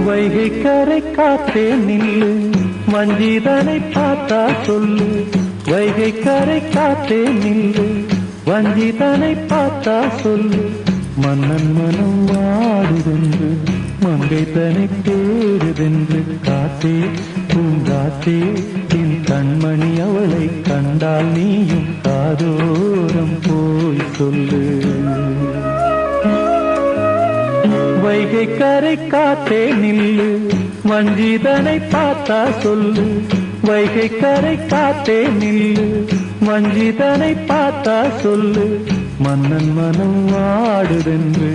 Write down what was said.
வைகை கரை காத்தே நில்லு, வஞ்சிதனை பார்த்தா சொல்லு. வைகை கரை காத்தே நில்லு, வஞ்சிதனை பார்த்தா சொல்லு. மன்னன் மனம் வாடுதென்று, மங்கை தனை தேடுதென்று. காத்தே பூங்காத்தே, என் கண்மணி அவளை கண்டால் நீயும் காதோரம் போய் சொல்லு. வைகை கரை காத்தே நில்லு, வஞ்சிதனை பார்த்தா சொல்லு. வைகை கரை காத்தே நில்லு, வஞ்சிதனை பார்த்தா சொல்லு. மன்னன் மனம் வாடுதென்று,